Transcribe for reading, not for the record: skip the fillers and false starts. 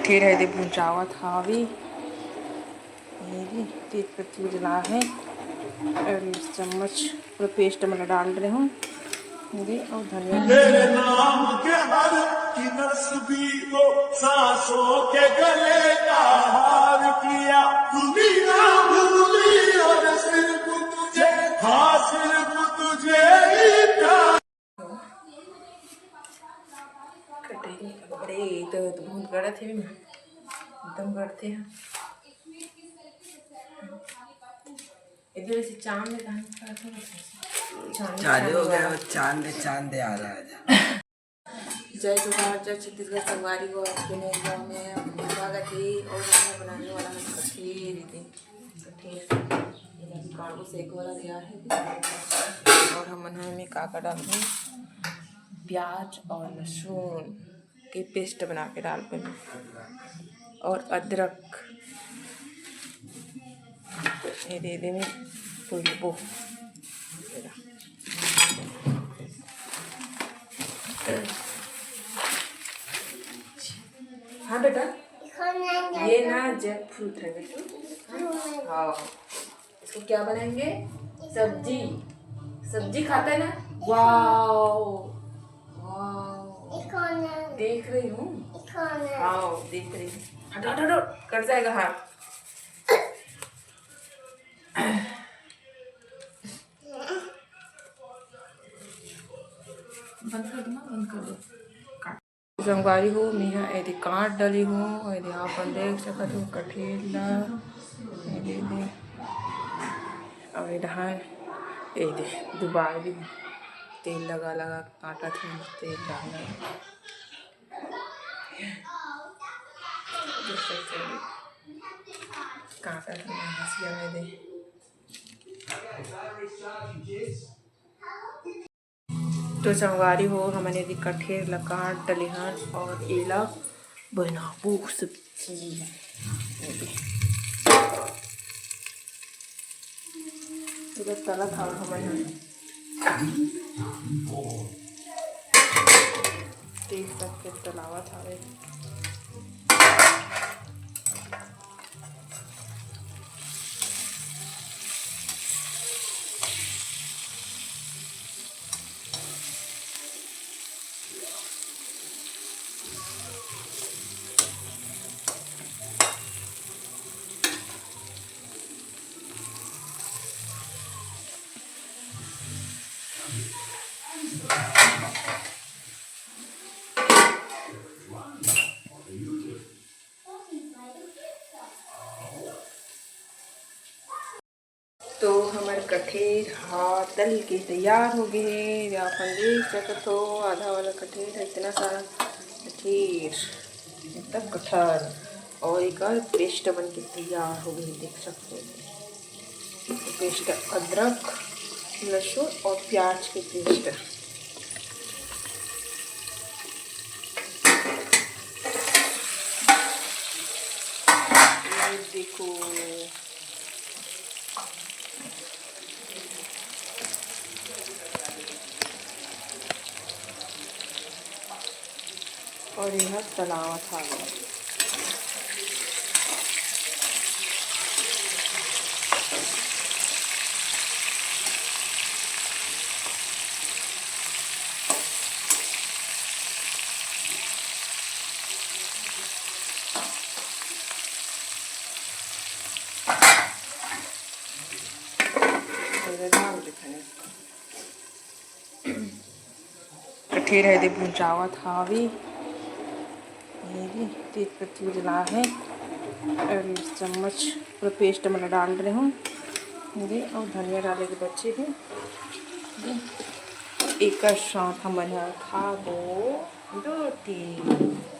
कठेर है दे भुंचावत हावी तेज पत्ती जला है और चम्मच पूरा पेस्ट में डाल रहे हूँ और धनिया तेरे नाम के हर की नस्बी को सांसों के गले का हार किया दुनिया भूली और सिर्फ तुझे हाँ सिर्फ तुझे ही प्यार। कटेरी बड़े तो बहुत गड़ा थे एकदम गड़ते हैं इधर से चांद में चालू हो गया चांद चांद आ रहा है। जय जोहार जय छत्तीसगढ़ संगवारी को आज के नए गाँव में स्वागत है और मैं बनाने वाला हूँ कठेर काढ़ू सेक वाला दिया है और हम में काका डालते हैं प्याज और लहसुन के पेस्ट बना के डालते हैं और अदरक ये दे देंगे फुलबो हाँ बेटा ये ना जैक फ्रूट है बेटू हाँ इसको क्या बनाएंगे सब्जी सब्जी खाता है ना वाओ वाओ देख रही हूँ हाँ देख रही हूँ हटो हटो हटो कट जाएगा हाथ बंद कर दो ना बंद कर दो संगवारी हो मेरा यदि काट डाली हूँ यदि आप देख सकते हो कठेला और धान ये दुबारी तेल लगा लगा काटा था तेल डालना काटा था हंसिया में दे तो संगवारी हो हमने यदि कठेर ला काट डले हन और एला बनाबू सब्जी तला था हमारे देख सकते तलावा था तो हमारे कठेर हाथ तल के तैयार हो गए हैं आप देख सकते हो आधा वाला कठेर है इतना सारा कठेर इतना कठर और एक पेस्ट बन के तैयार हो गई देख सकते हो पेस्ट अदरक लहसुन और प्याज के पेस्ट देखो और यह तलावा था कठेर है दे भुंचावत हावी तेज पत्ती जला है और चम्मच पूरा पेस्ट में डाल रहे हूँ और धनिया डाले के बच्चे हैं एक साथ हम बना खाबो रोटी।